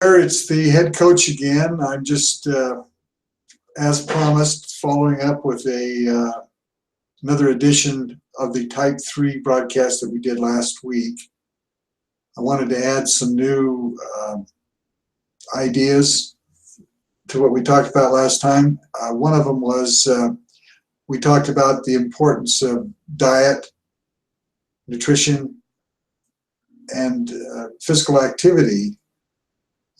It's the head coach again. I'm just, as promised, following up with another edition of the Type 3 broadcast that we did last week. I wanted to add some new ideas to what we talked about last time. One of them was we talked about the importance of diet, nutrition, and physical activity,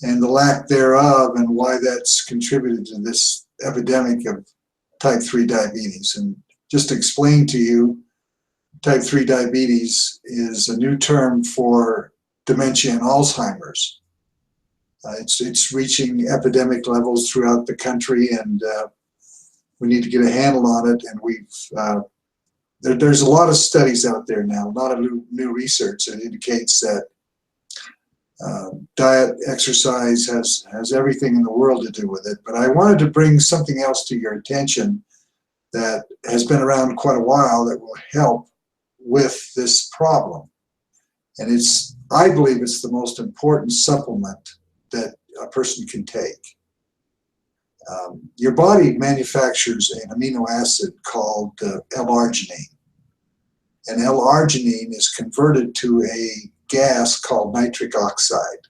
and the lack thereof, and why that's contributed to this epidemic of type 3 diabetes. And just to explain to you, type 3 diabetes is a new term for dementia and Alzheimer's. It's reaching epidemic levels throughout the country, and we need to get a handle on it. And there's a lot of studies out there now, a lot of new research that indicates that diet, exercise has everything in the world to do with it. But I wanted to bring something else to your attention that has been around quite a while that will help with this problem. And I believe it's the most important supplement that a person can take. Your body manufactures an amino acid called L-Arginine. And L-Arginine is converted to a gas called nitric oxide.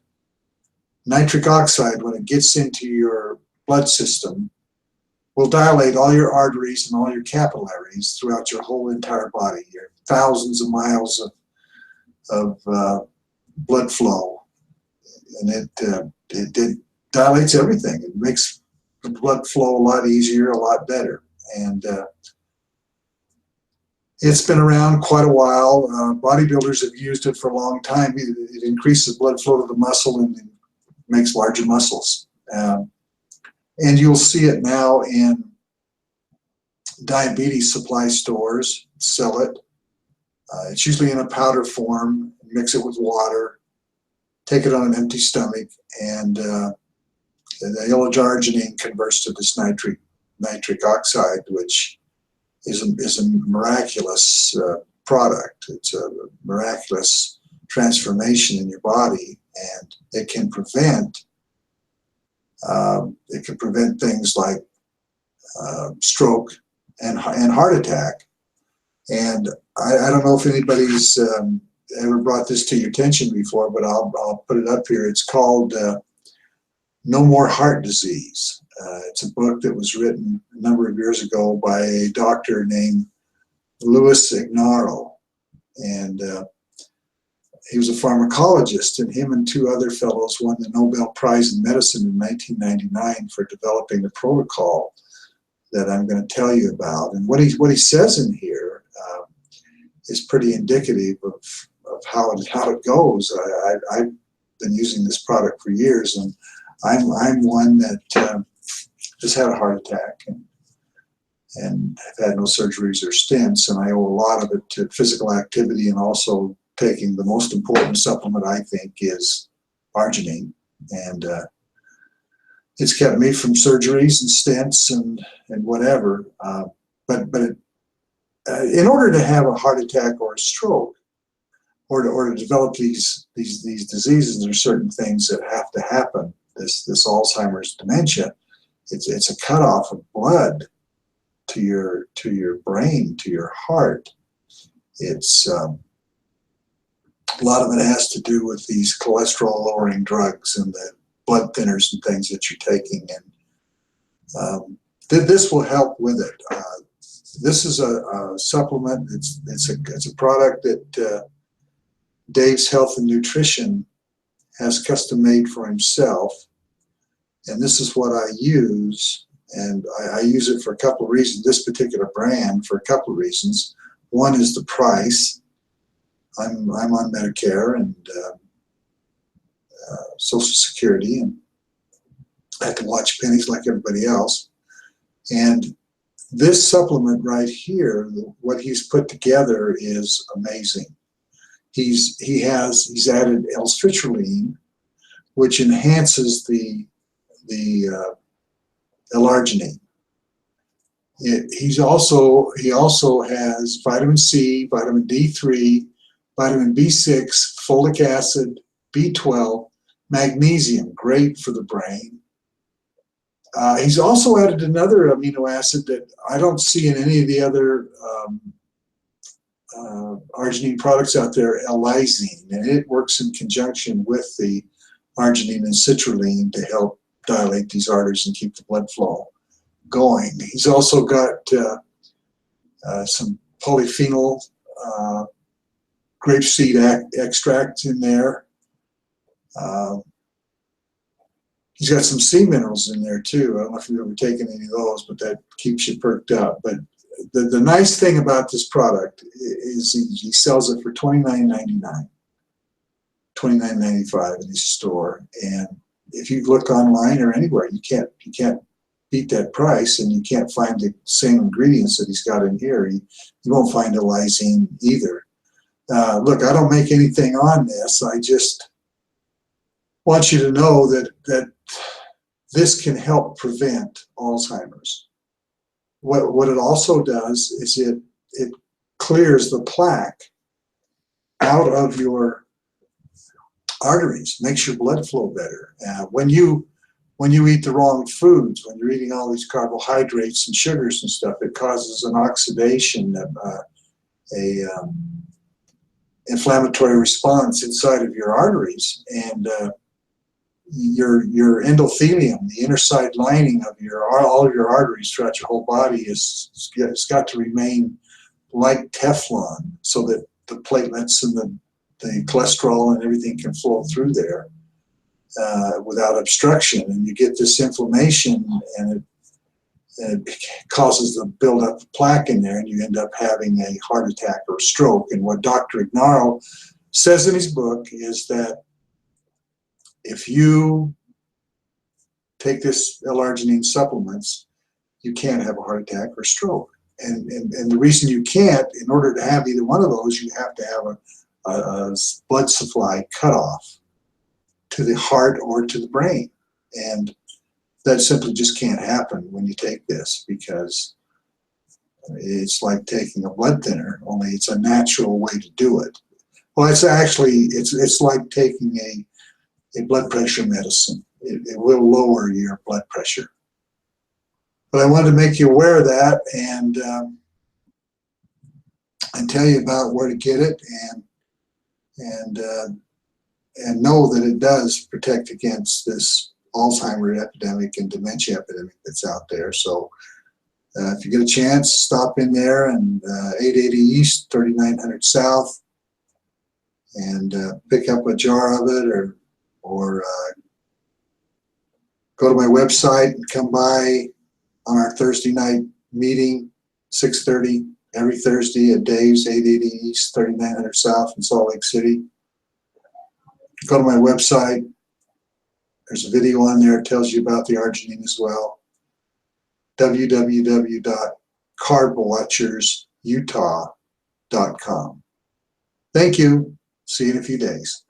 Nitric oxide, when it gets into your blood system, will dilate all your arteries and all your capillaries throughout your whole entire body. Your thousands of miles of blood flow, and it dilates everything. It makes the blood flow a lot easier, a lot better. And it's been around quite a while. Bodybuilders have used it for a long time. It increases blood flow to the muscle and makes larger muscles. And you'll see it now in diabetes supply stores, sell it. It's usually in a powder form. Mix it with water, take it on an empty stomach, and the L-Arginine converts to this nitric oxide, which is a miraculous product. It's a miraculous transformation in your body, and it can prevent things like stroke and heart attack. And I don't know if anybody's ever brought this to your attention before, but I'll put it up here. It's called No More Heart Disease. It's a book that was written a number of years ago by a doctor named Louis Ignarro. And he was a pharmacologist, and him and two other fellows won the Nobel Prize in Medicine in 1999 for developing the protocol that I'm going to tell you about. And what he says in here is pretty indicative of how it goes. I've been using this product for years, and I'm one that just had a heart attack and have had no surgeries or stents, and I owe a lot of it to physical activity and also taking the most important supplement, I think, is arginine. And it's kept me from surgeries and stents and whatever. But in order to have a heart attack or a stroke, or to develop these diseases, there are certain things that have to happen. This Alzheimer's dementia, it's a cutoff of blood to your brain, to your heart. It's a lot of it has to do with these cholesterol-lowering drugs and the blood thinners and things that you're taking, and this will help with it. This is a supplement. It's a product that Dave's Health and Nutrition has custom made for himself, and this is what I use. And I use it for a couple of reasons. This particular brand for a couple of reasons. One is the price. I'm on Medicare and Social Security, and I can watch pennies like everybody else. And this supplement right here, what he's put together is amazing. He's added L-citrulline, which enhances the L-Arginine. He also has vitamin C, vitamin D3, vitamin B6, folic acid, B12, Magnesium, great for the brain. He's also added another amino acid that I don't see in any of the other arginine products out there, L-Lysine, and it works in conjunction with the arginine and citrulline to help dilate these arteries and keep the blood flow going. He's also got some polyphenol grapeseed extract in there. He's got some sea minerals in there too. I don't know if you've ever taken any of those, but that keeps you perked up. But the nice thing about this product is he sells it for $29.99, $29.95 in his store. And if you look online or anywhere, you can't beat that price, and you can't find the same ingredients that he's got in here. You won't find a lysine either. Look, I don't make anything on this. I just want you to know that this can help prevent Alzheimer's. What it also does is it clears the plaque out of your arteries, makes your blood flow better. When you eat the wrong foods, when you're eating all these carbohydrates and sugars and stuff, it causes an oxidation, inflammatory response inside of your arteries, and your endothelium, the inner side lining of all of your arteries throughout your whole body, it's got to remain like Teflon, so that the platelets and the cholesterol and everything can flow through there without obstruction. And you get this inflammation, and it causes the buildup of plaque in there, and you end up having a heart attack or stroke. And what Dr. Ignaro says in his book is that if you take this L-Arginine supplements, you can't have a heart attack or stroke. And the reason you can't, in order to have either one of those, you have to have a blood supply cut off to the heart or to the brain. And that simply just can't happen when you take this, because it's like taking a blood thinner, only it's a natural way to do it. Well, it's actually, it's like taking a blood pressure medicine. It will lower your blood pressure. But I wanted to make you aware of that, and tell you about where to get it, and know that it does protect against this Alzheimer's epidemic and dementia epidemic that's out there. So if you get a chance, stop in there, and 880 East, 3900 South, and pick up a jar of it, or go to my website and come by on our Thursday night meeting, 6:30 every Thursday at Dave's, 880 East, 3900 South in Salt Lake City. Go to my website. There's a video on there that tells you about the arginine as well. www.carbwatchersutah.com. Thank you. See you in a few days.